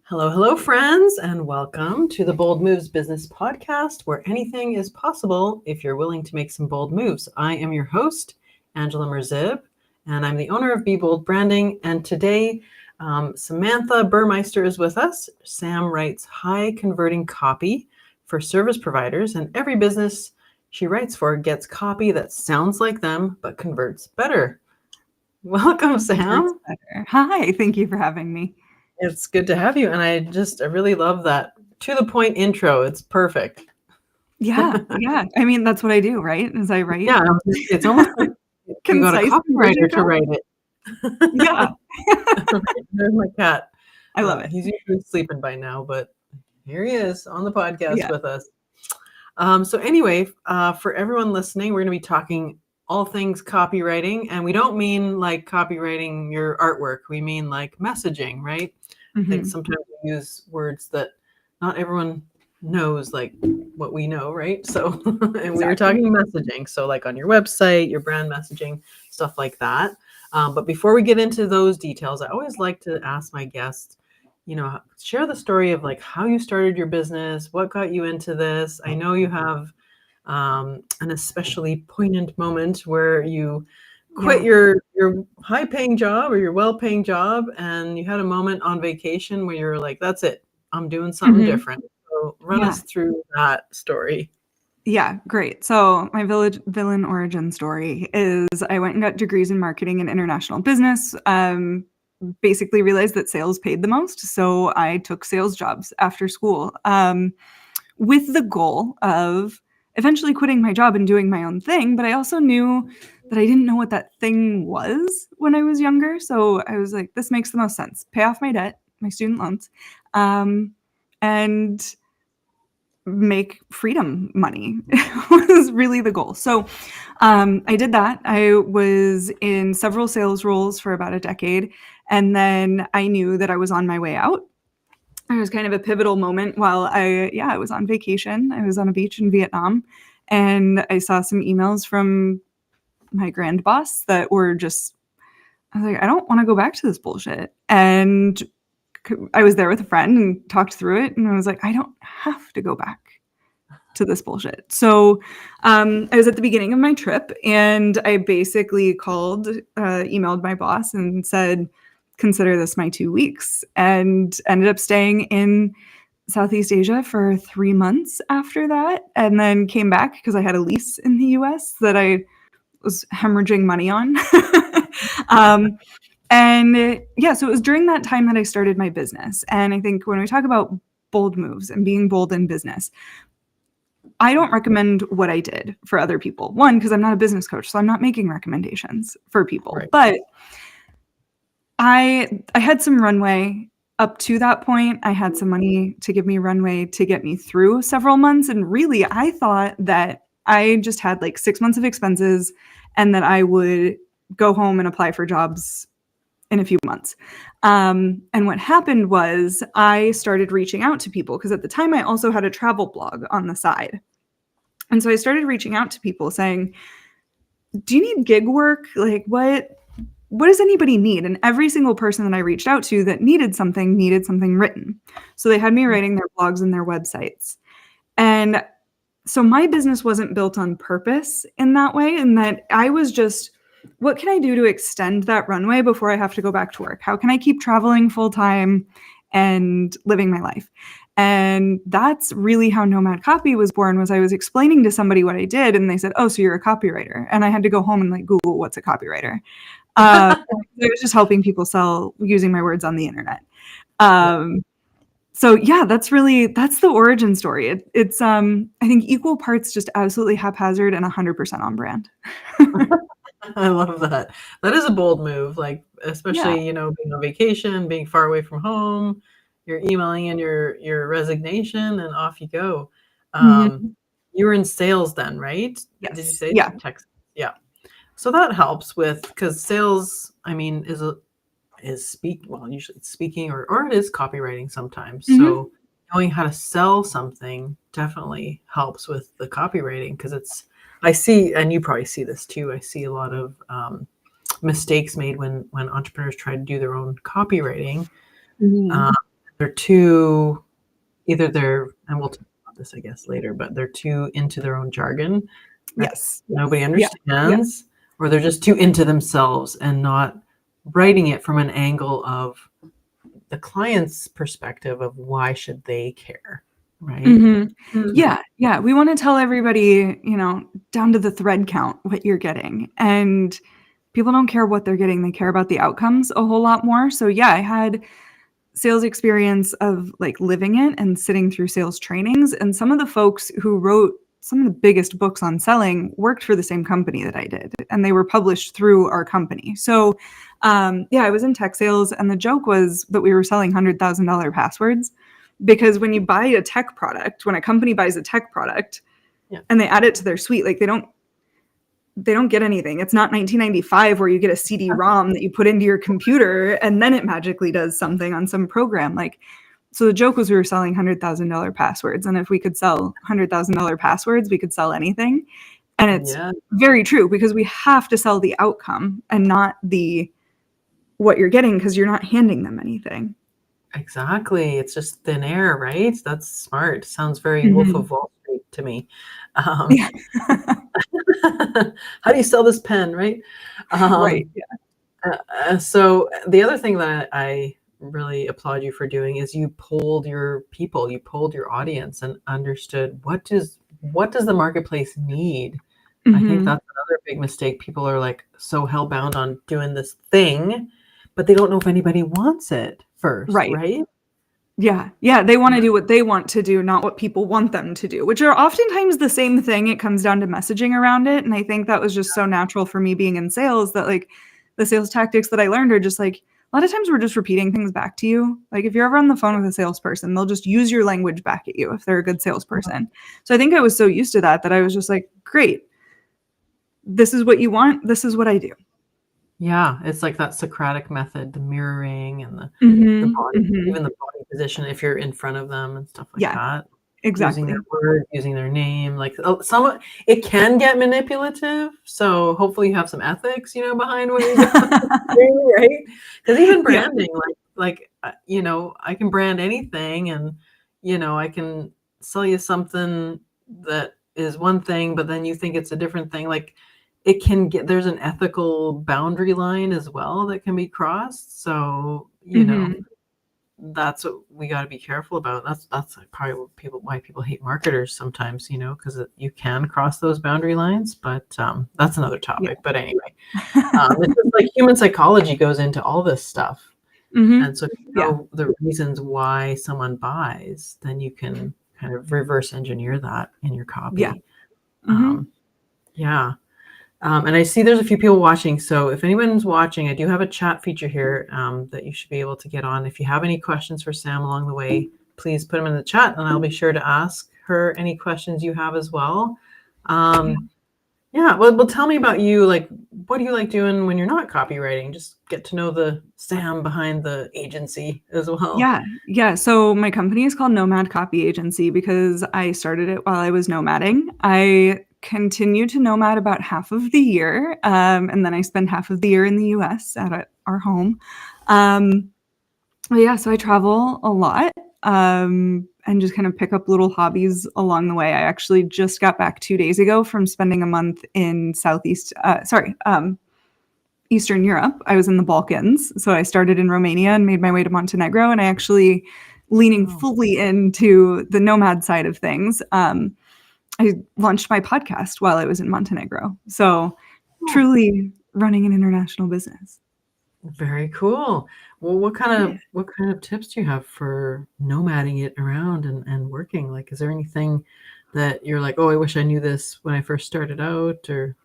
Hello, hello, friends, and welcome to the Bold Moves Business Podcast, where anything is possible if you're willing to make some bold moves. I am your host, Angela Merzib, and I'm the owner of Be Bold Branding. And today, Samantha Burmeister is with us. Sam writes high converting copy for service providers, and every business she writes for gets copy that sounds like them but converts better. Welcome, Sam. Hi, thank you for having me. It's good to have you. And I really love that to the point intro. It's perfect. Yeah. I mean, that's what I do, right? As I write. Yeah, it's almost like you got a copywriter to write it. Yeah. There's my cat. I love it. He's usually sleeping by now, but here he is on the podcast with us. So anyway, for everyone listening, we're going to be talking all things copywriting. And we don't mean like copywriting your artwork. We mean like messaging, right? I think sometimes we use words that not everyone knows, like what we know, right? So, and we were talking messaging. So like on your website, your brand messaging, stuff like that. But before we get into those details, I always like to ask my guests, share the story of like how you started your business, what got you into this. I know you have an especially poignant moment where you quit your high-paying job or your well-paying job, and you had a moment on vacation where you're like, that's it, I'm doing something different. So run us through that story. Yeah, great. So my villain origin story is I went and got degrees in marketing and international business. Basically realized that sales paid the most, so I took sales jobs after school with the goal of eventually quitting my job and doing my own thing. But I also knew that I didn't know what that thing was when I was younger. So I was like, this makes the most sense. Pay off my debt, my student loans, and make freedom money was really the goal. So I did that. I was in several sales roles for about a decade. And then I knew that I was on my way out. It was kind of a pivotal moment while I was on vacation. I was on a beach in Vietnam, and I saw some emails from my grand boss that were just, I was like, I don't want to go back to this bullshit. And I was there with a friend and talked through it. And I was like, I don't have to go back to this bullshit. So I was at the beginning of my trip, and I basically emailed my boss and said, consider this my 2 weeks, and ended up staying in Southeast Asia for 3 months after that, and then came back because I had a lease in the US that I was hemorrhaging money on. So it was during that time that I started my business. And I think when we talk about bold moves and being bold in business, I don't recommend what I did for other people. One, because I'm not a business coach, so I'm not making recommendations for people. Right. But I had some runway up to that point. I had some money to give me runway to get me through several months. And really, I thought that I just had like 6 months of expenses and that I would go home and apply for jobs in a few months. And what happened was I started reaching out to people, because at the time I also had a travel blog on the side. And so I started reaching out to people saying, do you need gig work? Like, what does anybody need? And every single person that I reached out to that needed something written. So they had me writing their blogs and their websites. And so my business wasn't built on purpose in that way, in that I was just, what can I do to extend that runway before I have to go back to work? How can I keep traveling full time and living my life? And that's really how Nomad Copy was born. Was I was explaining to somebody what I did, and they said, oh, so you're a copywriter. And I had to go home and like Google what's a copywriter. I was just helping people sell using my words on the internet. So yeah, that's the origin story. It's I think equal parts just absolutely haphazard and 100% on brand. I love that. That is a bold move, like especially, being on vacation, being far away from home, you're emailing in your resignation and off you go. You were in sales then, right? Yes. Did you say? Yeah. Texas. Yeah. So that helps because sales, I mean, usually it's speaking or it is copywriting sometimes. So knowing how to sell something definitely helps with the copywriting, because I see, and you probably see this too, I see a lot of mistakes made when entrepreneurs try to do their own copywriting. too, either they're, and we'll talk about this, I guess, later, but they're too into their own jargon that Yes. nobody Yeah. understands, or they're just too into themselves and not writing it from an angle of the client's perspective of why should they care, right? Mm-hmm. Yeah. We want to tell everybody, down to the thread count what you're getting. And people don't care what they're getting. They care about the outcomes a whole lot more. So yeah, I had sales experience of like living it and sitting through sales trainings. And some of the folks who wrote some of the biggest books on selling worked for the same company that I did, and they were published through our company. So I was in tech sales, and the joke was that we were selling $100,000 passwords, because when you buy a tech product, when a company buys a tech product and they add it to their suite, like they don't get anything. It's not 1995 where you get a CD-ROM that you put into your computer and then it magically does something on some program. So the joke was we were selling $100,000 passwords, and if we could sell $100,000 passwords, we could sell anything. And it's very true, because we have to sell the outcome and not what you're getting, because you're not handing them anything. Exactly. It's just thin air, right? That's smart. Sounds very Wolf of Wall Street to me. How do you sell this pen, right? Right. Yeah. So the other thing that I really applaud you for doing is you polled your people, you polled your audience, and understood what does the marketplace need. I think that's another big mistake. People are like so hellbound on doing this thing, but they don't know if anybody wants it first, right? Yeah. They want to do what they want to do, not what people want them to do, which are oftentimes the same thing. It comes down to messaging around it. And I think that was just so natural for me being in sales, that like the sales tactics that I learned are just like, a lot of times we're just repeating things back to you. Like if you're ever on the phone with a salesperson, they'll just use your language back at you if they're a good salesperson. So I think I was so used to that I was just like, great, this is what you want. This is what I do. Yeah, it's like that Socratic method, the mirroring and the body, even the body position if you're in front of them and stuff like that. Exactly. Using their word, using thetheir name, like it can get manipulative. So hopefully you have some ethics, behind what you're doing, right? Because even branding, I can brand anything, and I can sell you something that is one thing, but then you think it's a different thing. Like it can there's an ethical boundary line as well that can be crossed. So that's what we got to be careful about. That's probably why people hate marketers sometimes, because you can cross those boundary lines. But that's another topic. But anyway, it's just like human psychology goes into all this stuff, and so if you know the reasons why someone buys, then you can kind of reverse engineer that in your copy. And I see there's a few people watching. So if anyone's watching, I do have a chat feature here that you should be able to get on. If you have any questions for Sam along the way, please put them in the chat, and I'll be sure to ask her any questions you have as well. Well, tell me about you. Like, what do you like doing when you're not copywriting? Just get to know the Sam behind the agency as well. Yeah. So my company is called Nomad Copy Agency because I started it while I was nomading. I continue to nomad about half of the year, and then I spend half of the year in the US at our home. So I travel a lot, and just kind of pick up little hobbies along the way. I actually just got back 2 days ago from spending a month in Eastern Europe. I was in the Balkans. So I started in Romania and made my way to Montenegro, and I actually leaning fully into the nomad side of things. I launched my podcast while I was in Montenegro. So truly running an international business. Very cool. Well, what kind of tips do you have for nomading it around and working? Like, is there anything that you're like, oh, I wish I knew this when I first started out, or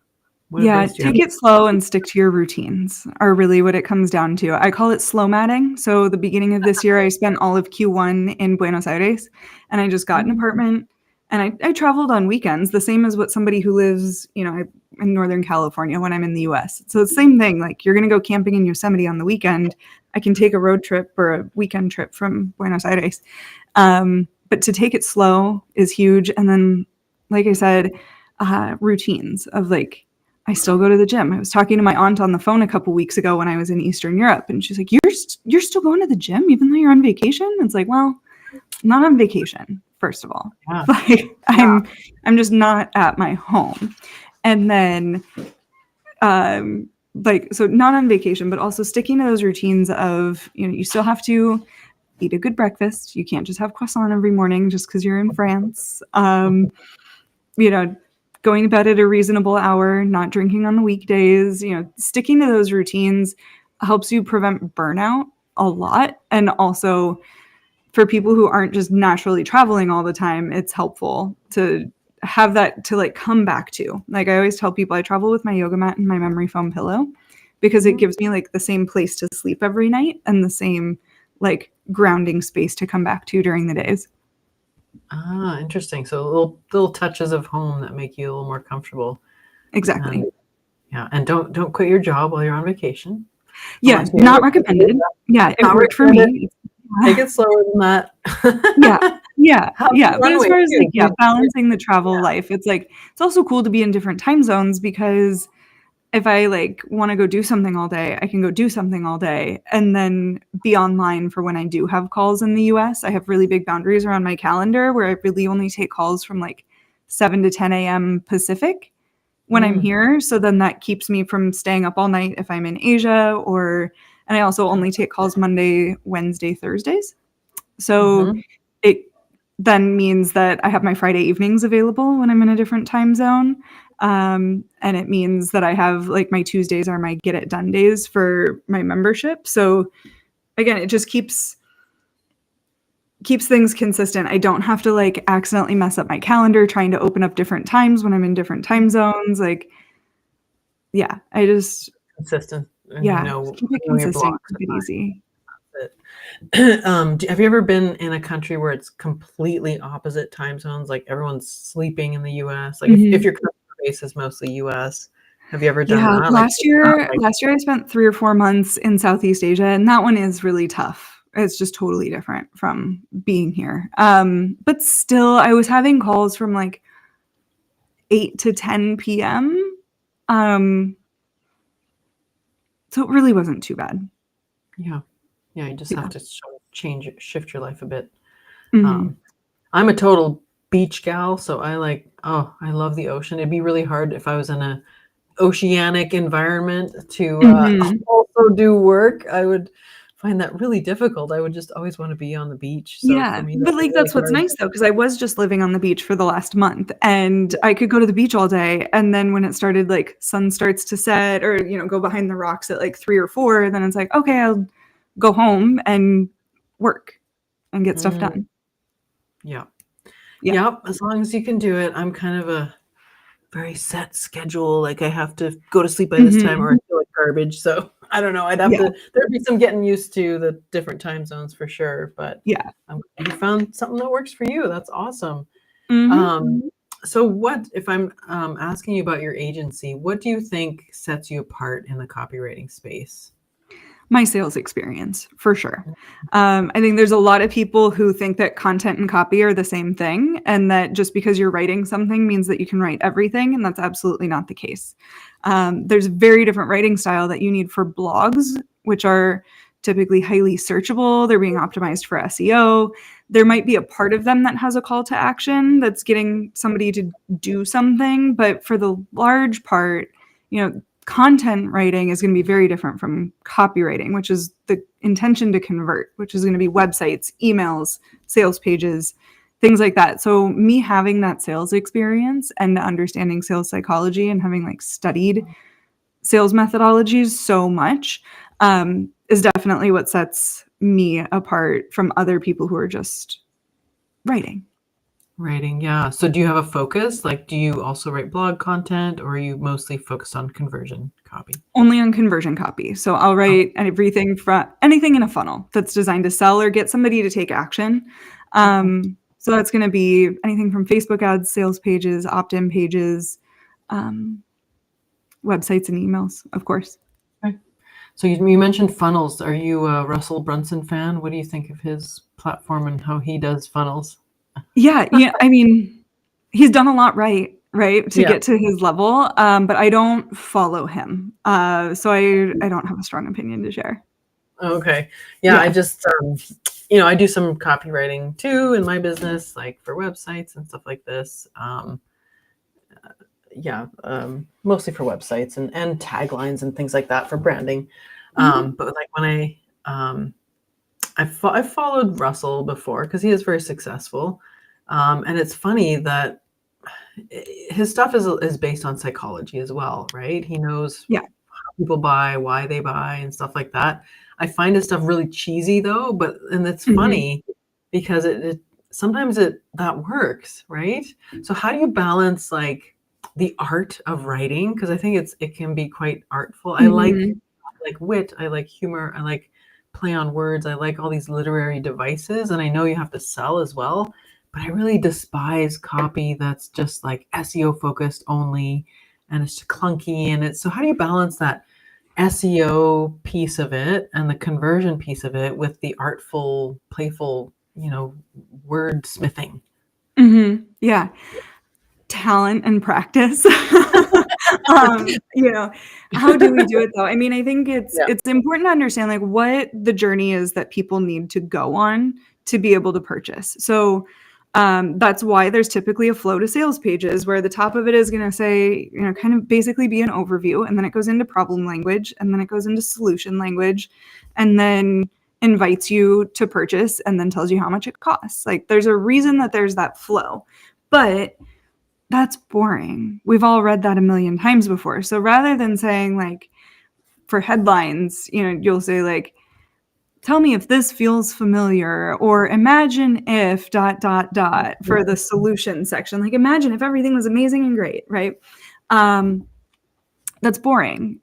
what advice do you have? Take it slow and stick to your routines are really what it comes down to. I call it slow matting. So the beginning of this year, I spent all of Q1 in Buenos Aires, and I just got an apartment, and I traveled on weekends, the same as what somebody who lives, in Northern California when I'm in the US. So the same thing, like you're going to go camping in Yosemite on the weekend. I can take a road trip or a weekend trip from Buenos Aires. But to take it slow is huge. And then, like I said, routines of like, I still go to the gym. I was talking to my aunt on the phone a couple weeks ago when I was in Eastern Europe, and she's like, "You're still going to the gym even though you're on vacation?" It's like, well, I'm not on vacation, first of all. Yeah. Like I'm just not at my home. And then like, so not on vacation, but also sticking to those routines of, you still have to eat a good breakfast. You can't just have croissant every morning just because you're in France. Going to bed at a reasonable hour, not drinking on the weekdays, sticking to those routines helps you prevent burnout a lot. And also for people who aren't just naturally traveling all the time, it's helpful to have that to like come back to. Like I always tell people, I travel with my yoga mat and my memory foam pillow because it gives me like the same place to sleep every night and the same like grounding space to come back to during the days. Ah, interesting. So little touches of home that make you a little more comfortable. Exactly. And don't quit your job while you're on vacation. Yeah, not recommended. Yeah, it worked for me. Take it slower than that. Yeah. But as far as like, balancing the travel life, it's like, it's also cool to be in different time zones because if I like want to go do something all day, I can go do something all day and then be online for when I do have calls in the US. I have really big boundaries around my calendar where I really only take calls from like 7 to 10 a.m. Pacific when I'm here. So then that keeps me from staying up all night if I'm in Asia and I also only take calls Monday, Wednesday, Thursdays. So it then means that I have my Friday evenings available when I'm in a different time zone. And it means that I have like my Tuesdays are my get it done days for my membership. So again, it just keeps things consistent. I don't have to like accidentally mess up my calendar trying to open up different times when I'm in different time zones. Like, yeah, I just consistent. Keep it consistent, keep it easy. Have you ever been in a country where it's completely opposite time zones? Like everyone's sleeping in the US. Like if your customer base is mostly US, have you ever done that? Last year I spent 3 or 4 months in Southeast Asia, and that one is really tough. It's just totally different from being here. But still, I was having calls from like 8 to 10 p.m. So it really wasn't too bad. Yeah, you just have to shift your life a bit. Mm-hmm. I'm a total beach gal, so I love the ocean. It'd be really hard if I was in a oceanic environment to also do work. I would find that really difficult. I would just always want to be on the beach. So for me, but like that's what's nice though, because I was just living on the beach for the last month, and I could go to the beach all day, and then when it started like sun starts to set, or go behind the rocks at like 3 or 4, then it's like, okay, I'll go home and work and get stuff done. Yeah, as long as you can do it. I'm kind of a very set schedule. Like I have to go to sleep by this time or I feel like garbage. So I don't know. I'd have to, there'd be some getting used to the different time zones for sure. But you found something that works for you. That's awesome. So what, if I'm asking you about your agency, what do you think sets you apart in the copywriting space? My sales experience, for sure. I think there's a lot of people who think that content and copy are the same thing, and that just because you're writing something means that you can write everything, and that's absolutely not the case. There's a very different writing style that you need for blogs, which are typically highly searchable. They're being optimized for SEO. There might be a part of them that has a call to action that's getting somebody to do something, but for the large part, content writing is going to be very different from copywriting, which is the intention to convert, which is going to be websites, emails, sales pages, things like that. So me having that sales experience and understanding sales psychology and having like studied sales methodologies so much is definitely what sets me apart from other people who are just writing. Yeah. So do you have a focus? Like, do you also write blog content, or are you mostly focused on conversion copy? Only on conversion copy. So I'll write everything from anything in a funnel that's designed to sell or get somebody to take action. So that's going to be anything from Facebook ads, sales pages, opt-in pages, websites and emails, of course. Okay. So you mentioned funnels. Are you a Russell Brunson fan? What do you think of his platform and how he does funnels? Yeah. I mean, he's done a lot right. right, to get to his level. But I don't follow him. So I don't have a strong opinion to share. Okay. Yeah. I just, I do some copywriting too in my business, like for websites and stuff like this. Mostly for websites and taglines and things like that for branding. But like when I've followed Russell before because he is very successful. And it's funny that his stuff is based on psychology as well, right? He knows how people buy, why they buy, and stuff like that. I find his stuff really cheesy though, and it's funny because it sometimes that works, right? So how do you balance like the art of writing? Because I think it can be quite artful. I like wit, I like humor, I like play on words, I like all these literary devices, and I know you have to sell as well. But I really despise copy that's just like SEO focused only and it's clunky. So how do you balance that SEO piece of it and the conversion piece of it with the artful, playful, wordsmithing? Yeah. Talent and practice. How do we do it though? I mean, I think it's important to understand like what the journey is that people need to go on to be able to purchase. So that's why there's typically a flow to sales pages where the top of it is going to say, kind of basically be an overview, and then it goes into problem language, and then it goes into solution language, and then invites you to purchase, and then tells you how much it costs. Like there's a reason that there's that flow, but that's boring. We've all read that a million times before. So rather than saying like for headlines, you'll say like, tell me if this feels familiar, or imagine if ... for the solution section. Like imagine if everything was amazing and great, right? That's boring.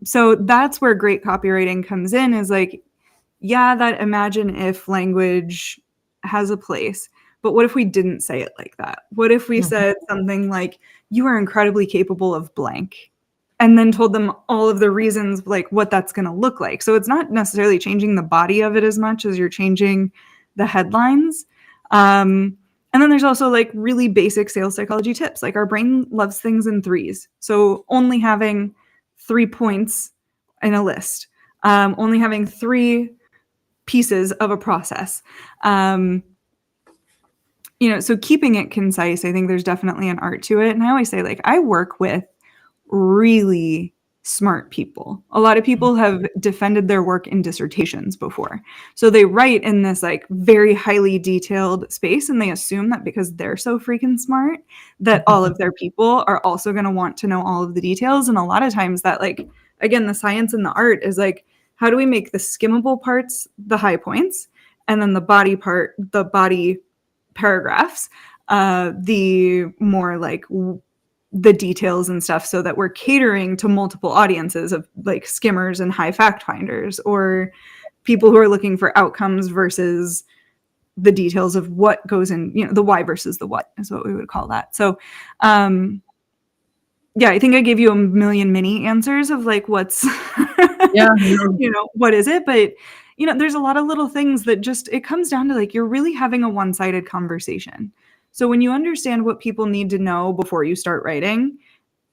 So that's where great copywriting comes in, is like, that imagine if language has a place. But what if we didn't say it like that? What if we said something like, you are incredibly capable of blank, and then told them all of the reasons, like what that's going to look like? So it's not necessarily changing the body of it as much as you're changing the headlines. And then there's also like really basic sales psychology tips. Like our brain loves things in threes. So only having 3 points in a list, only having 3 pieces of a process. So keeping it concise, I think there's definitely an art to it. And I always say, like, I work with really smart people. A lot of people have defended their work in dissertations before. So they write in this like very highly detailed space, and they assume that because they're so freaking smart that all of their people are also going to want to know all of the details. And a lot of times that, like, again, the science and the art is like, how do we make the skimmable parts the high points, and then the body paragraphs, the more like the details and stuff, so that we're catering to multiple audiences of like skimmers and high fact finders, or people who are looking for outcomes versus the details of what goes in, the why versus the what is what we would call that. So I think I gave you a million mini answers of like what's what is it, but there's a lot of little things that just, it comes down to like, you're really having a one-sided conversation. So when you understand what people need to know before you start writing,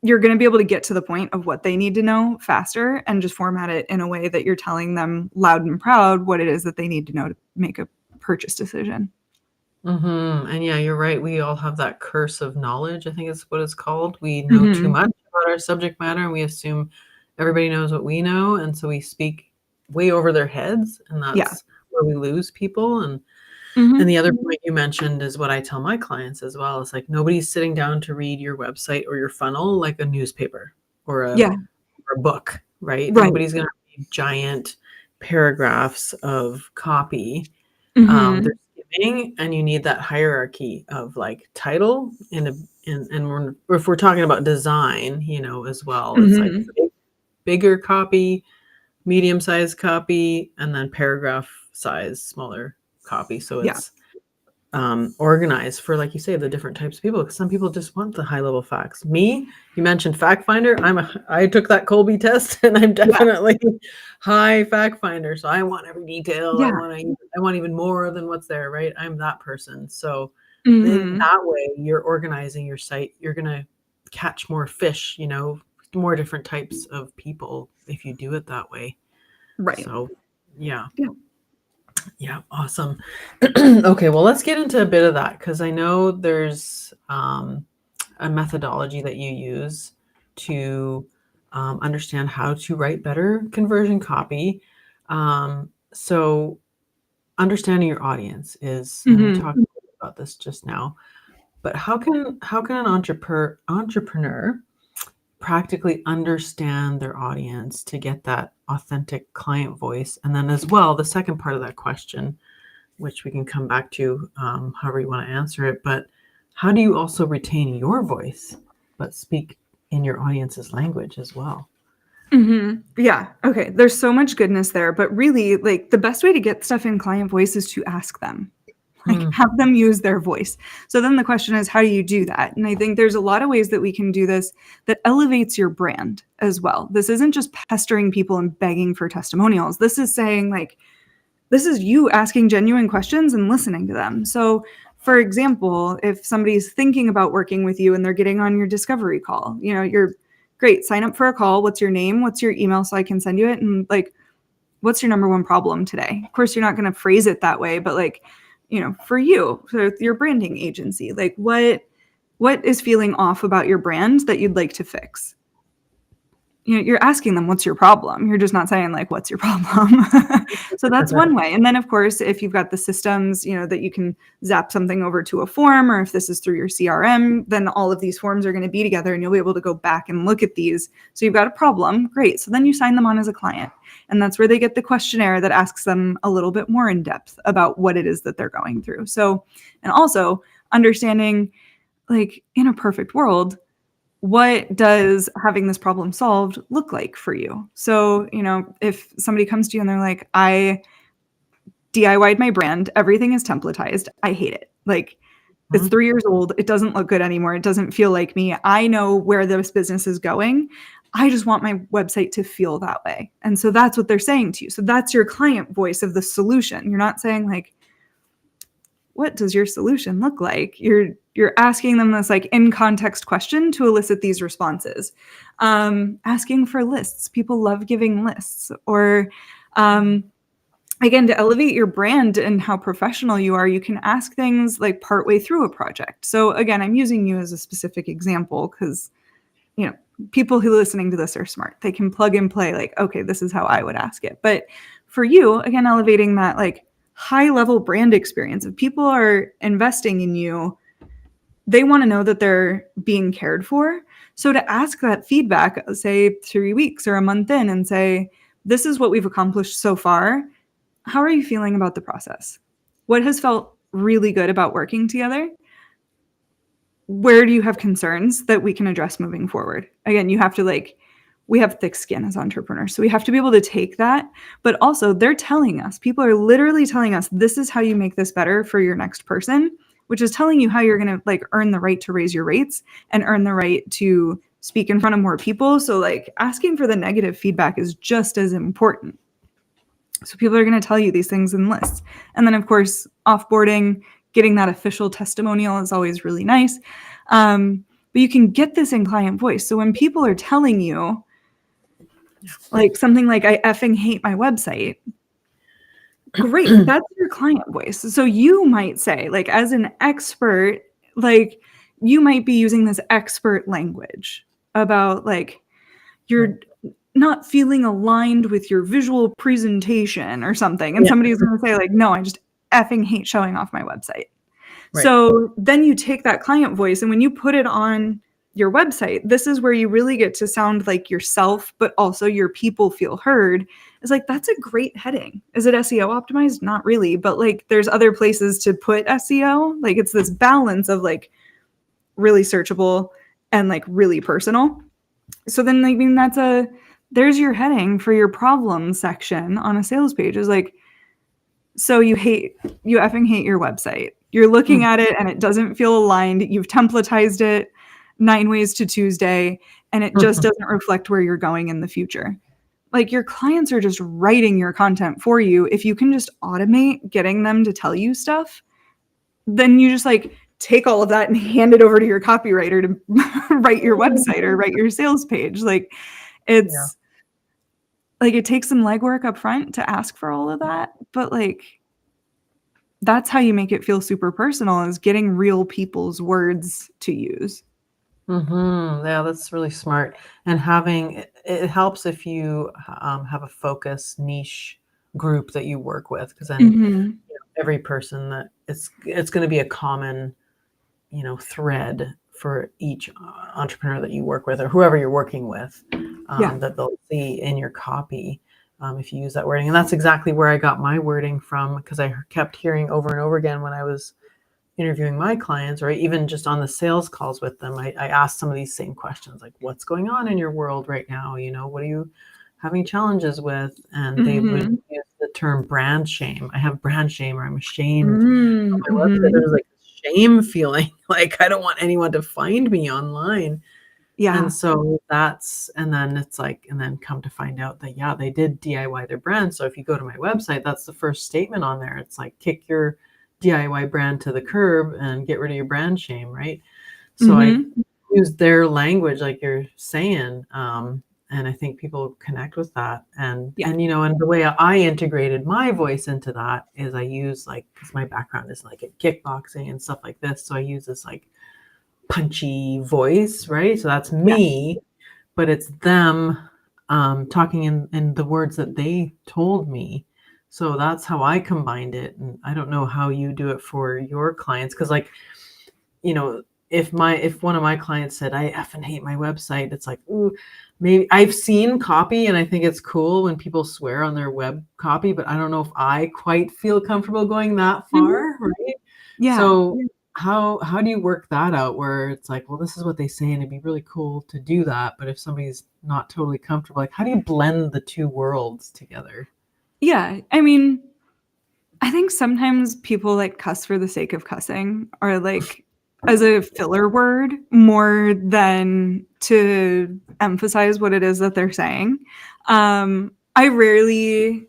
you're going to be able to get to the point of what they need to know faster, and just format it in a way that you're telling them loud and proud what it is that they need to know to make a purchase decision. And yeah, you're right. We all have that curse of knowledge, I think is what it's called. We know too much about our subject matter, and we assume everybody knows what we know. And so we speak way over their heads, and that's where we lose people. And the other point you mentioned is what I tell my clients as well. It's like, nobody's sitting down to read your website or your funnel like a newspaper or a book, right? Nobody's going to read giant paragraphs of copy. They're skimming, and you need that hierarchy of like title and if we're talking about design, as well, it's like bigger copy, medium-sized copy, and then paragraph size, smaller copy. So it's organized for, like you say, the different types of people, because some people just want the high-level facts. Me, you mentioned fact finder. I took that Colby test, and I'm definitely high fact finder. So I want every detail. I want even more than what's there, right? I'm that person. So In that way, you're organizing your site. You're going to catch more fish, more different types of people if you do it that way. Right. So, yeah. Yeah, awesome. Okay, well, let's get into a bit of that because I know there's a methodology that you use to understand how to write better conversion copy. So, understanding your audience is, and we talked about this just now, but how can an entrepreneur practically understand their audience to get that authentic client voice? And then as well, the second part of that question, which we can come back to however you want to answer it, but how do you also retain your voice but speak in your audience's language as well? Yeah. Okay. There's so much goodness there, but really, like, the best way to get stuff in client voice is to ask them, like, have them use their voice. So then the question is, how do you do that? And I think there's a lot of ways that we can do this that elevates your brand as well. This isn't just pestering people and begging for testimonials. This is saying, like, this is you asking genuine questions and listening to them. So, for example, if somebody's thinking about working with you and they're getting on your discovery call, you're great, sign up for a call. What's your name? What's your email so I can send you it? And, like, what's your number one problem today? Of course, you're not going to phrase it that way, but, like, for you, for your branding agency, like, what is feeling off about your brand that you'd like to fix? You're asking them, what's your problem? You're just not saying, like, what's your problem? So that's one way. And then, of course, if you've got the systems, that you can zap something over to a form, or if this is through your CRM, then all of these forms are going to be together and you'll be able to go back and look at these. So you've got a problem. Great. So then you sign them on as a client. And that's where they get the questionnaire that asks them a little bit more in depth about what it is that they're going through. So, and also understanding, like, in a perfect world, what does having this problem solved look like for you? So, if somebody comes to you and they're like, I DIY'd my brand, everything is templatized, I hate it. Like, it's 3 years old, it doesn't look good anymore, it doesn't feel like me, I know where this business is going, I just want my website to feel that way. And so that's what they're saying to you. So that's your client voice of the solution. You're not saying, like, what does your solution look like? You're asking them this, like, in context question to elicit these responses. Asking for lists. People love giving lists. Or again, to elevate your brand and how professional you are, you can ask things like partway through a project. So again, I'm using you as a specific example because, people who are listening to this are smart. They can plug and play, like, okay, this is how I would ask it. But for you, again, elevating that, like, high level brand experience. If people are investing in you, they want to know that they're being cared for. So to ask that feedback, say 3 weeks or a month in, and say, this is what we've accomplished so far. How are you feeling about the process? What has felt really good about working together? Where do you have concerns that we can address moving forward? Again, you have to, we have thick skin as entrepreneurs. So we have to be able to take that, but also they're telling us, people are literally telling us, this is how you make this better for your next person, which is telling you how you're going to, like, earn the right to raise your rates and earn the right to speak in front of more people. So, like, asking for the negative feedback is just as important. So people are going to tell you these things in lists. And then, of course, offboarding, getting that official testimonial is always really nice. But you can get this in client voice. So when people are telling you, like, something like, I effing hate my website, great, that's your client voice. So you might say, like, as an expert, like, you might be using this expert language about, like, you're not feeling aligned with your visual presentation or something. And somebody's going to say, like, no, I just effing hate showing off my website. Right. So then you take that client voice, and when you put it on your website, this is where you really get to sound like yourself, but also your people feel heard. It's like, that's a great heading. Is it SEO optimized? Not really, but, like, there's other places to put SEO. Like, it's this balance of, like, really searchable and, like, really personal. So then, I mean, there's your heading for your problem section on a sales page. Is like, so you effing hate your website. You're looking at it and it doesn't feel aligned. You've templatized it 9 ways to Tuesday, and it just doesn't reflect where you're going in the future. Like, your clients are just writing your content for you. If you can just automate getting them to tell you stuff, then you just, like, take all of that and hand it over to your copywriter to write your website or write your sales page. Like it's like it takes some legwork up front to ask for all of that, but like that's how you make it feel super personal, is getting real people's words to use. Yeah, that's really smart. And having it helps if you have a focus niche group that you work with, because then every person that it's going to be a common thread for each entrepreneur that you work with or whoever you're working with, that they'll see in your copy if you use that wording. And that's exactly where I got my wording from, because I kept hearing over and over again when I was interviewing my clients, or even just on the sales calls with them, I asked some of these same questions, like, what's going on in your world right now? What are you having challenges with? And they would use the term brand shame. I have brand shame, or I'm ashamed of my website. There's like shame feeling, like I don't want anyone to find me online. Yeah. And so and then it's like, and then come to find out that, yeah, they did DIY their brand. So if you go to my website, that's the first statement on there. It's like, kick your DIY brand to the curb and get rid of your brand shame, right? So I use their language, like you're saying, and I think people connect with that. And and the way I integrated my voice into that is I use, like, because my background is like in kickboxing and stuff like this, so I use this like punchy voice, right? So that's me, but it's them talking in the words that they told me. So that's how I combined it. And I don't know how you do it for your clients. Cause like, if one of my clients said, I effing hate my website, it's like, ooh, maybe I've seen copy and I think it's cool when people swear on their web copy, but I don't know if I quite feel comfortable going that far. Right. Yeah. So how do you work that out, where it's like, well, this is what they say and it'd be really cool to do that, but if somebody's not totally comfortable, like, how do you blend the two worlds together? Yeah, I mean, I think sometimes people like cuss for the sake of cussing, or like as a filler word, more than to emphasize what it is that they're saying. I rarely,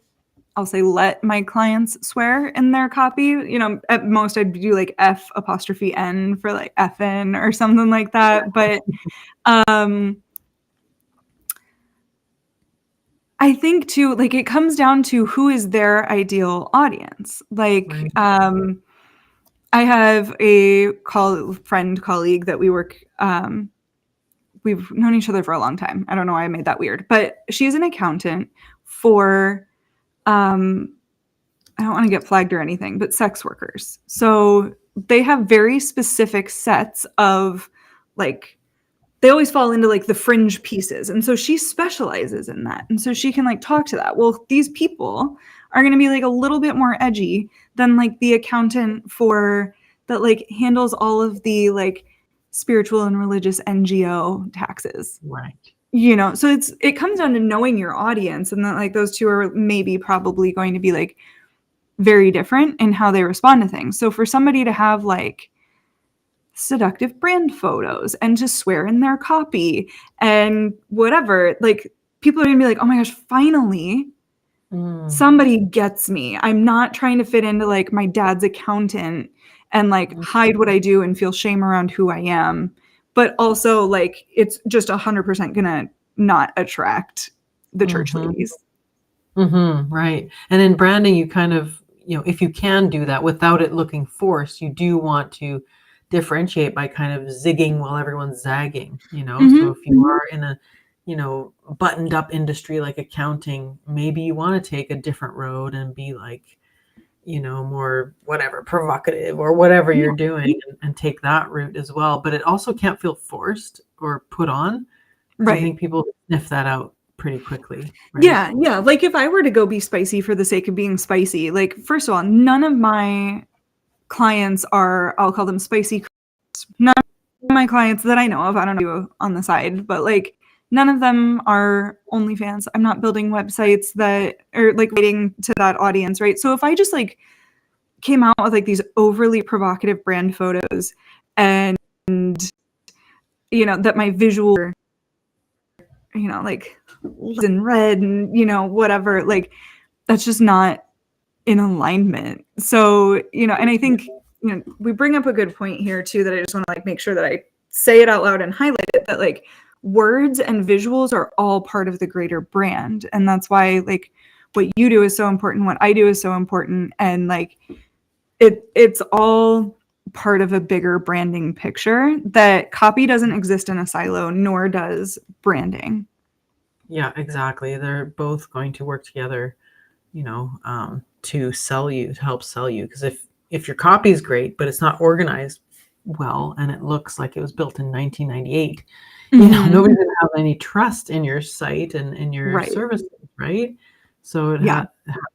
I'll say, let my clients swear in their copy. At most I'd do like F''N for like effin' or something like that. But I think too, like, it comes down to who is their ideal audience. Like, I have a friend colleague that we work, we've known each other for a long time. I don't know why I made that weird, but she's an accountant for, I don't want to get flagged or anything, but sex workers. So they have very specific sets of, like, they always fall into like the fringe pieces. And so she specializes in that. And so she can like talk to that. Well, these people are going to be like a little bit more edgy than like the accountant for that like handles all of the like spiritual and religious NGO taxes. Right. So it comes down to knowing your audience, and that like those two are maybe probably going to be like very different in how they respond to things. So for somebody to have like seductive brand photos and to swear in their copy and whatever, like, people are gonna be like, oh my gosh, finally somebody gets me. I'm not trying to fit into like my dad's accountant and like hide what I do and feel shame around who I am, but also like it's just 100% gonna not attract the church ladies. Right. And in branding, you kind of, if you can do that without it looking forced, you do want to differentiate by kind of zigging while everyone's zagging, So if you are in a, buttoned up industry like accounting, maybe you want to take a different road and be like, more whatever, provocative or whatever you're doing, and take that route as well. But it also can't feel forced or put on. Right. I think people sniff that out pretty quickly. Right? Yeah. Like if I were to go be spicy for the sake of being spicy, like, first of all, none of my clients are, I'll call them spicy. None of my clients that I know of, I don't know on the side, but like none of them are OnlyFans. I'm not building websites that are like waiting to that audience, right? So if I just like came out with like these overly provocative brand photos and that my visual, like in red and whatever, like that's just not in alignment. So and I think we bring up a good point here too, that I just want to like make sure that I say it out loud and highlight it, that like words and visuals are all part of the greater brand. And that's why like what you do is so important, what I do is so important. And like it's all part of a bigger branding picture, that copy doesn't exist in a silo, nor does branding. Yeah, exactly. They're both going to work together, to sell you, to help sell you. Because if your copy is great, but it's not organized well, and it looks like it was built in 1998, nobody's going to have any trust in your site and in your services, right? So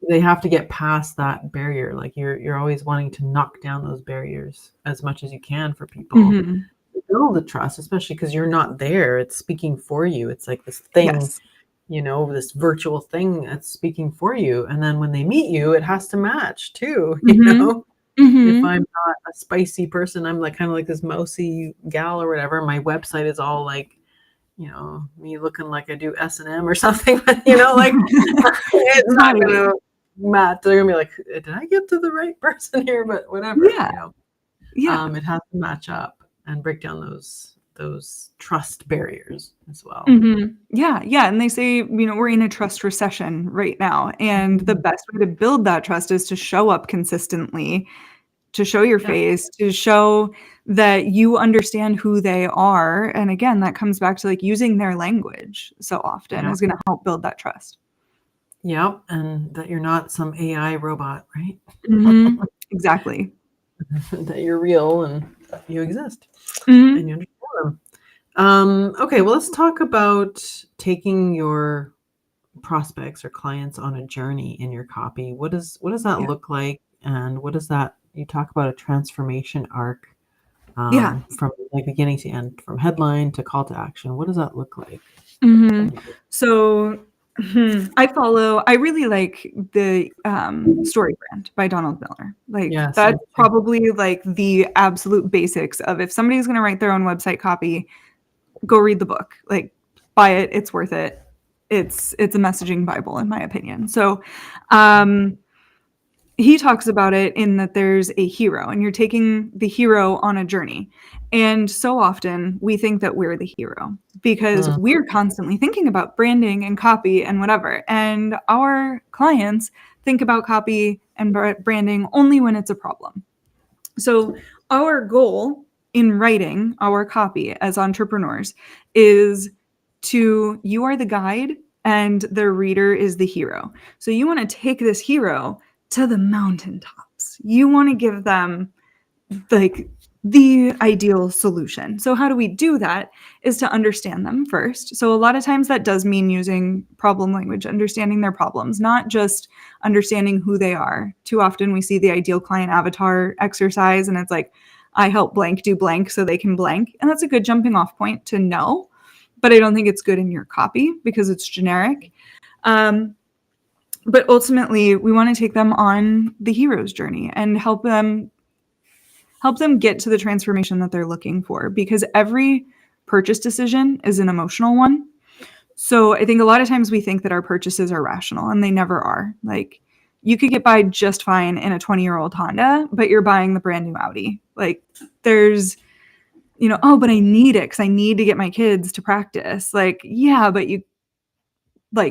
they have to get past that barrier. Like you're always wanting to knock down those barriers as much as you can for people to build the trust, especially because you're not there. It's speaking for you. It's like this thing, this virtual thing that's speaking for you. And then when they meet you, it has to match too, If I'm not a spicy person, I'm like kind of like this mousy gal or whatever. My website is all like, me looking like I do S&M or something, like it's not gonna match. They're gonna be like, did I get to the right person here? But whatever, it has to match up and break down those trust barriers as well. And they say, we're in a trust recession right now, and the best way to build that trust is to show up consistently, to show your face, to show that you understand who they are. And again, that comes back to like using their language so often is going to help build that trust. Yeah. And that you're not some AI robot, right? Exactly. That you're real and you exist and you understand them. Okay. Well, let's talk about taking your prospects or clients on a journey in your copy. What does that look like? And what is that? You talk about a transformation arc from like beginning to end, from headline to call to action. What does that look like? So I really like the Story Brand by Donald Miller. Like that's probably like the absolute basics of, if somebody's going to write their own website copy, go read the book, like buy it. It's worth it. It's a messaging Bible in my opinion. So, he talks about it in that there's a hero and you're taking the hero on a journey. And so often we think that we're the hero because we're constantly thinking about branding and copy and whatever. And our clients think about copy and branding only when it's a problem. So our goal in writing our copy as entrepreneurs is you are the guide and the reader is the hero. So you want to take this hero to the mountaintops. You want to give them like the ideal solution. So how do we do that is to understand them first. So a lot of times that does mean using problem language, understanding their problems, not just understanding who they are. Too often we see the ideal client avatar exercise and it's like, I help blank do blank so they can blank. And that's a good jumping off point to know, but I don't think it's good in your copy because it's generic. But ultimately, we want to take them on the hero's journey and help them get to the transformation that they're looking for, because every purchase decision is an emotional one. So I think a lot of times we think that our purchases are rational, and they never are. Like, you could get by just fine in a 20-year-old Honda, but you're buying the brand new Audi. Like, there's, but I need it because I need to get my kids to practice. Like, yeah, but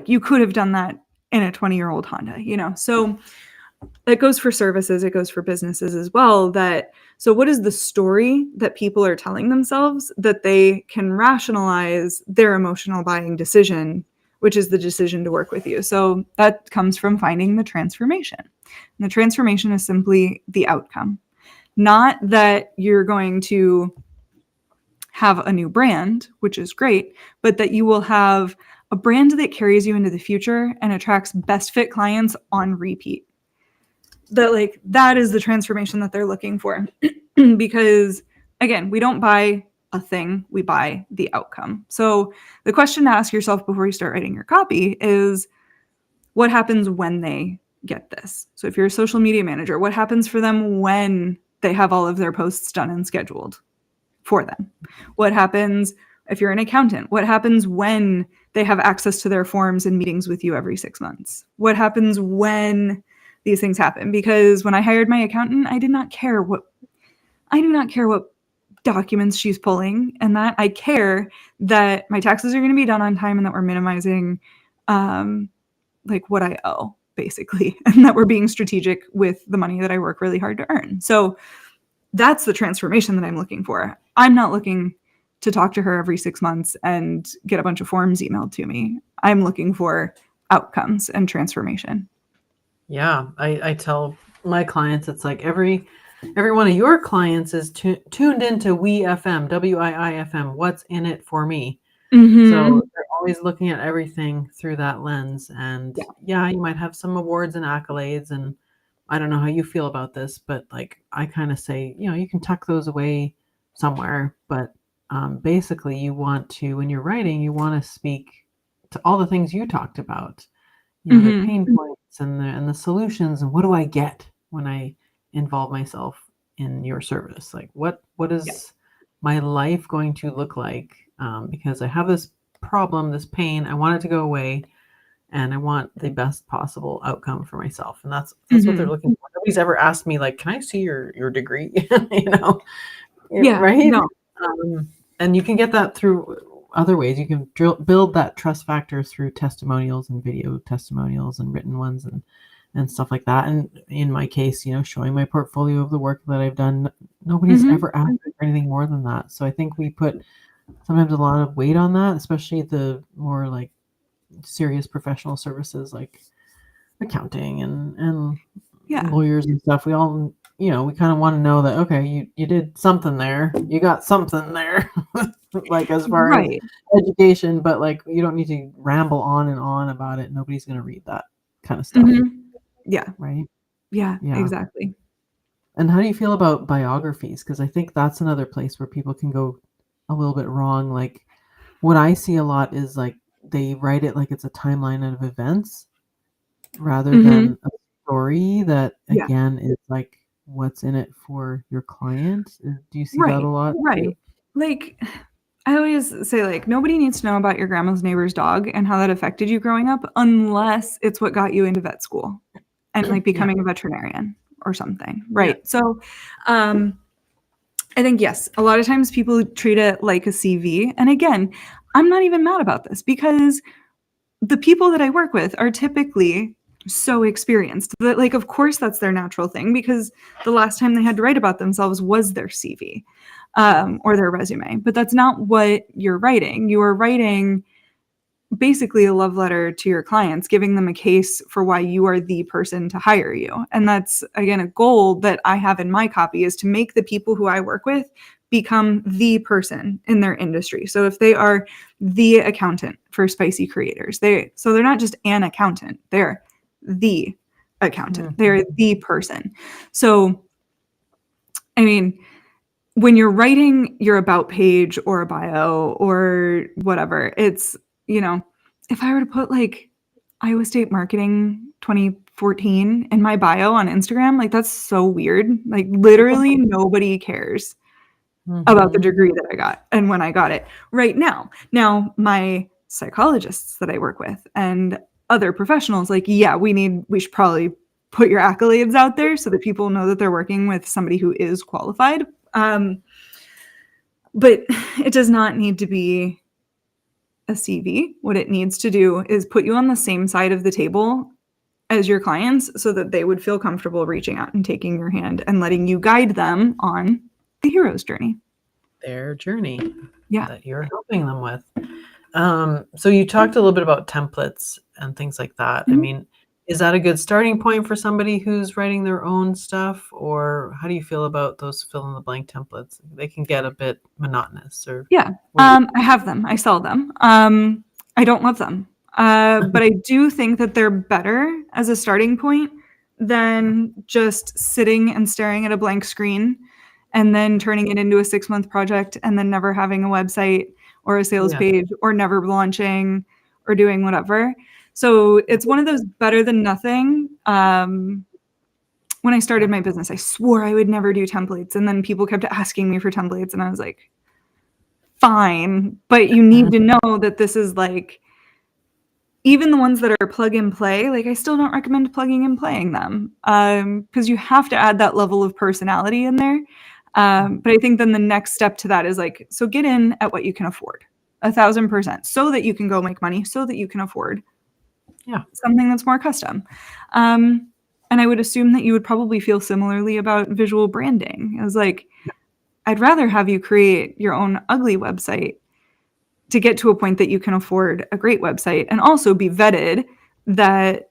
you could have done that in a 20-year-old Honda, So it goes for services, it goes for businesses as well. So what is the story that people are telling themselves that they can rationalize their emotional buying decision, which is the decision to work with you? So that comes from finding the transformation. And the transformation is simply the outcome. Not that you're going to have a new brand, which is great, but that you will have a brand that carries you into the future and attracts best fit clients on repeat. That is the transformation that they're looking for. Because again, we don't buy a thing, we buy the outcome. So the question to ask yourself before you start writing your copy is, what happens when they get this? So if you're a social media manager, what happens for them when they have all of their posts done and scheduled for them? What happens if you're an accountant? What happens when they have access to their forms and meetings with you every 6 months? What happens when these things happen? Because when I hired my accountant, I did not care what I do not care what documents she's pulling, and that I care that my taxes are going to be done on time and that we're minimizing like what I owe, basically, and that we're being strategic with the money that I work really hard to earn. So that's the transformation that I'm looking for. I'm not looking to talk to her every 6 months and get a bunch of forms emailed to me. I'm looking for outcomes and transformation. Yeah, I tell my clients, it's like every one of your clients is tuned into WIIFM, WIIFM, what's in it for me. Mm-hmm. So they're always looking at everything through that lens. And yeah, you might have some awards and accolades, and I don't know how you feel about this, but like I kind of say, you can tuck those away somewhere. But basically, you want to, when you're writing, you want to speak to all the things you talked about, the pain points and the solutions, and what do I get when I involve myself in your service? Like, what is my life going to look like? Because I have this problem, this pain, I want it to go away, and I want the best possible outcome for myself. And that's what they're looking for. Nobody's ever asked me, like, can I see your degree? Right? No. And you can get that through other ways. You can build that trust factor through testimonials and video testimonials and written ones and stuff like that. And in my case, showing my portfolio of the work that I've done. Nobody's ever asked for anything more than that. So I think we put sometimes a lot of weight on that, especially the more like serious professional services like accounting and lawyers and stuff. We all, we kind of want to know that, okay, you did something there. You got something there. Like as far as education, but like you don't need to ramble on and on about it. Nobody's going to read that kind of stuff. Yeah. Right. Yeah, exactly. And how do you feel about biographies? Because I think that's another place where people can go a little bit wrong. Like what I see a lot is like they write it like it's a timeline of events rather than a story that again is like what's in it for your client. Do you see that a lot? Right. Too? Like I always say, like, nobody needs to know about your grandma's neighbor's dog and how that affected you growing up unless it's what got you into vet school and like becoming a veterinarian or something. Right. Yeah. So I think, yes, a lot of times people treat it like a CV. And again, I'm not even mad about this because the people that I work with are typically so experienced that, like, of course, that's their natural thing because the last time they had to write about themselves was their CV or their resume. But that's not what you're writing. You are writing basically a love letter to your clients, giving them a case for why you are the person to hire you. And that's, again, a goal that I have in my copy is to make the people who I work with become the person in their industry. So if they are the accountant for Spicy Creators, they're not just an accountant, they're the accountant. They're the person. So, I mean, when you're writing your about page or a bio or whatever, it's, if I were to put like Iowa State Marketing 2014 in my bio on Instagram, like that's so weird. Like literally nobody cares about the degree that I got and when I got it right now. Now, my psychologists that I work with and other professionals, like, we should probably put your accolades out there so that people know that they're working with somebody who is qualified. But it does not need to be a CV. What it needs to do is put you on the same side of the table as your clients so that they would feel comfortable reaching out and taking your hand and letting you guide them on the hero's journey. Their journey that you're helping them with. So you talked a little bit about templates and things like that. I mean, is that a good starting point for somebody who's writing their own stuff? Or how do you feel about those fill in the blank templates? They can get a bit monotonous. Or I have them. I sell them. I don't love them. But I do think that they're better as a starting point than just sitting and staring at a blank screen and then turning it into a 6-month project and then never having a website or a sales page or never launching or doing whatever. So it's one of those better than nothing. When I started my business, I swore I would never do templates. And then people kept asking me for templates. And I was like, fine. But you need to know that this is like, even the ones that are plug and play, like I still don't recommend plugging and playing them because you have to add that level of personality in there. But I think then the next step to that is like, so get in at what you can afford, 1,000%, so that you can go make money, so that you can afford something that's more custom. And I would assume that you would probably feel similarly about visual branding. I was like, I'd rather have you create your own ugly website to get to a point that you can afford a great website, and also be vetted that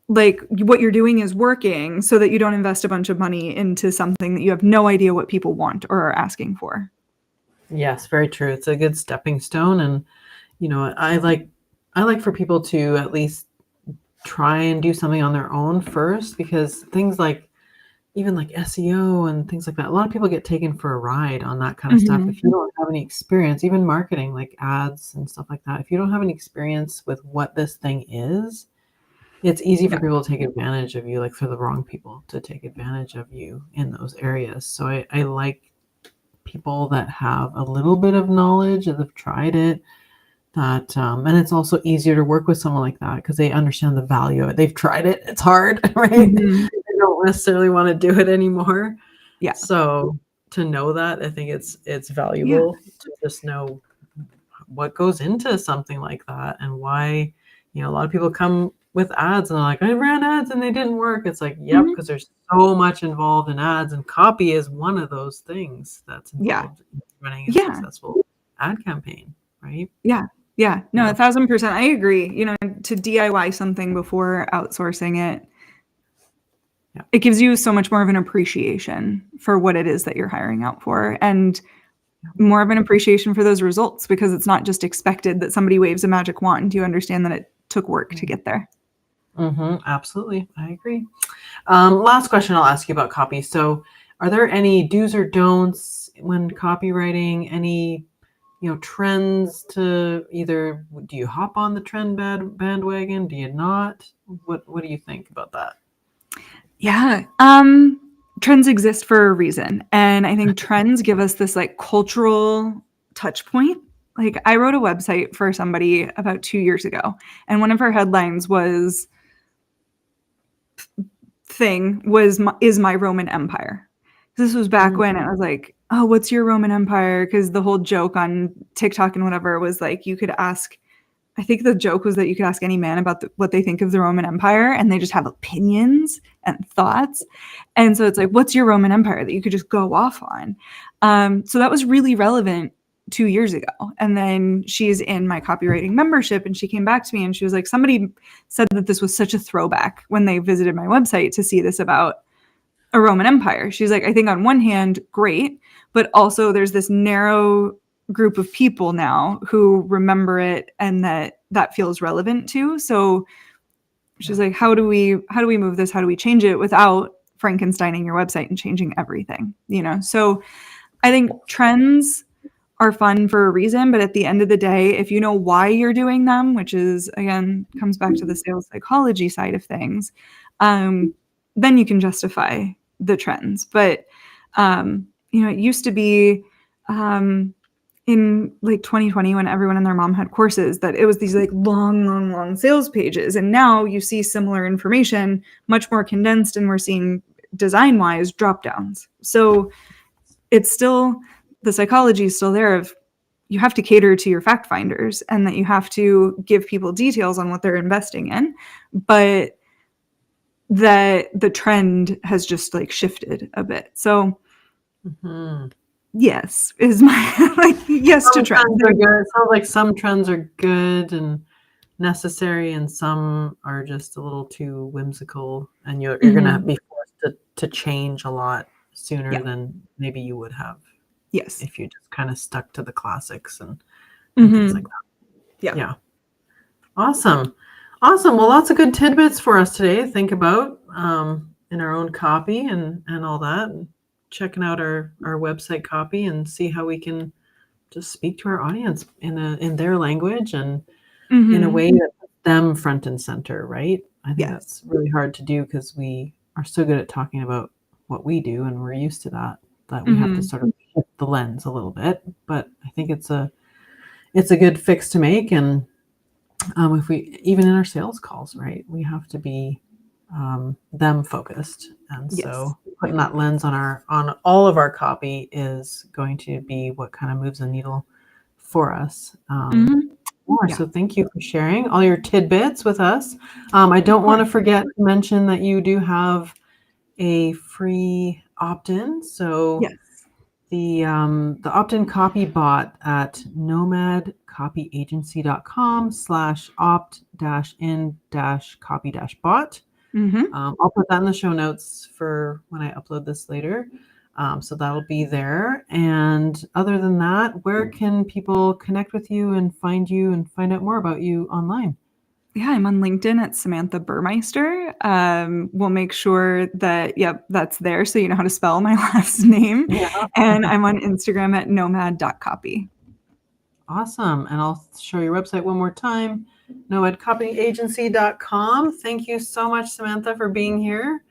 like what you're doing is working, so that you don't invest a bunch of money into something that you have no idea what people want or are asking for. Yes, very true. It's a good stepping stone. And, I like for people to at least try and do something on their own first, because things like, even like SEO and things like that, a lot of people get taken for a ride on that kind of stuff. If you don't have any experience, even marketing, like ads and stuff like that, if you don't have any experience with what this thing is, it's easy for people to take advantage of you, like for the wrong people to take advantage of you in those areas. So I like people that have a little bit of knowledge, that have tried it, that and it's also easier to work with someone like that because they understand the value of it. They've tried it. It's hard, right? They don't necessarily want to do it anymore. Yeah. So to know that, I think it's valuable to just know what goes into something like that, and why, a lot of people come with ads and they're like, I ran ads and they didn't work. It's like, yep, because there's so much involved in ads, and copy is one of those things that's involved in running a successful ad campaign, right? Yeah. No, 1,000%. I agree. To DIY something before outsourcing it, it gives you so much more of an appreciation for what it is that you're hiring out for, and more of an appreciation for those results, because it's not just expected that somebody waves a magic wand. You understand that it took work to get there. Absolutely. I agree. Last question I'll ask you about copy. So are there any do's or don'ts when copywriting? Any trends to either, do you hop on the trend bandwagon? Do you not? What do you think about that? Yeah. Trends exist for a reason. And I think trends give us this like cultural touch point. Like I wrote a website for somebody about 2 years ago, and one of her headlines was is my Roman Empire. This was back when it was like, oh, what's your Roman Empire? Because the whole joke on TikTok and whatever was like, you could ask, I think the joke was that you could ask any man about what they think of the Roman Empire, and they just have opinions and thoughts. And so it's like, what's your Roman Empire, that you could just go off on? So that was really relevant 2 years ago. And then she's in my copywriting membership, and she came back to me and she was like, somebody said that this was such a throwback when they visited my website to see this about a Roman Empire. She's like, I think on one hand, great, but also there's this narrow group of people now who remember it and that feels relevant too. So she's like, how do we move this? How do we change it without Frankensteining your website and changing everything? So I think trends are fun for a reason, but at the end of the day, if you know why you're doing them, which is, again, comes back to the sales psychology side of things, then you can justify the trends. But it used to be in like 2020, when everyone and their mom had courses, that it was these like long sales pages, and now you see similar information much more condensed, and we're seeing design wise drop downs. So it's still, the psychology is still there of, you have to cater to your fact finders, and that you have to give people details on what they're investing in, but that the trend has just like shifted a bit. So yes is my like yes to trends. Are good. It sounds like some trends are good and necessary, and some are just a little too whimsical, and you're going to be forced to change a lot sooner than maybe you would have. Yes. If you just kind of stuck to the classics and things like that. Yeah. Awesome. Well, lots of good tidbits for us today to think about in our own copy and all that. And checking out our website copy and see how we can just speak to our audience in their language and in a way that puts them front and center, right? I think that's really hard to do because we are so good at talking about what we do, and we're used to that we have to sort of shift the lens a little bit. But I think it's a good fix to make. And if we, even in our sales calls, right, we have to be them focused. And so putting that lens on all of our copy is going to be what kind of moves the needle for us. Yeah. So thank you for sharing all your tidbits with us. I don't want to forget to mention that you do have a free opt-in. So Yes. the opt-in copy bot at nomadcopyagency.com/opt-in-copy-bot. I'll put that in the show notes for when I upload this later. So that'll be there. And other than that, where can people connect with you and find out more about you online? Yeah, I'm on LinkedIn at Samantha Burmeister. We'll make sure that, that's there so you know how to spell my last name. Yeah. And I'm on Instagram at nomad.copy. Awesome. And I'll show your website one more time, nomadcopyagency.com. Thank you so much, Samantha, for being here.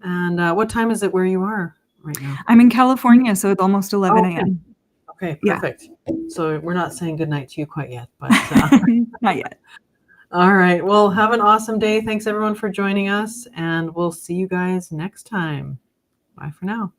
And what time is it where you are right now? I'm in California, so it's almost 11 a.m. Okay, perfect. Yeah. So we're not saying goodnight to you quite yet, but not yet. All right. Well, have an awesome day. Thanks everyone for joining us, and we'll see you guys next time. Bye for now.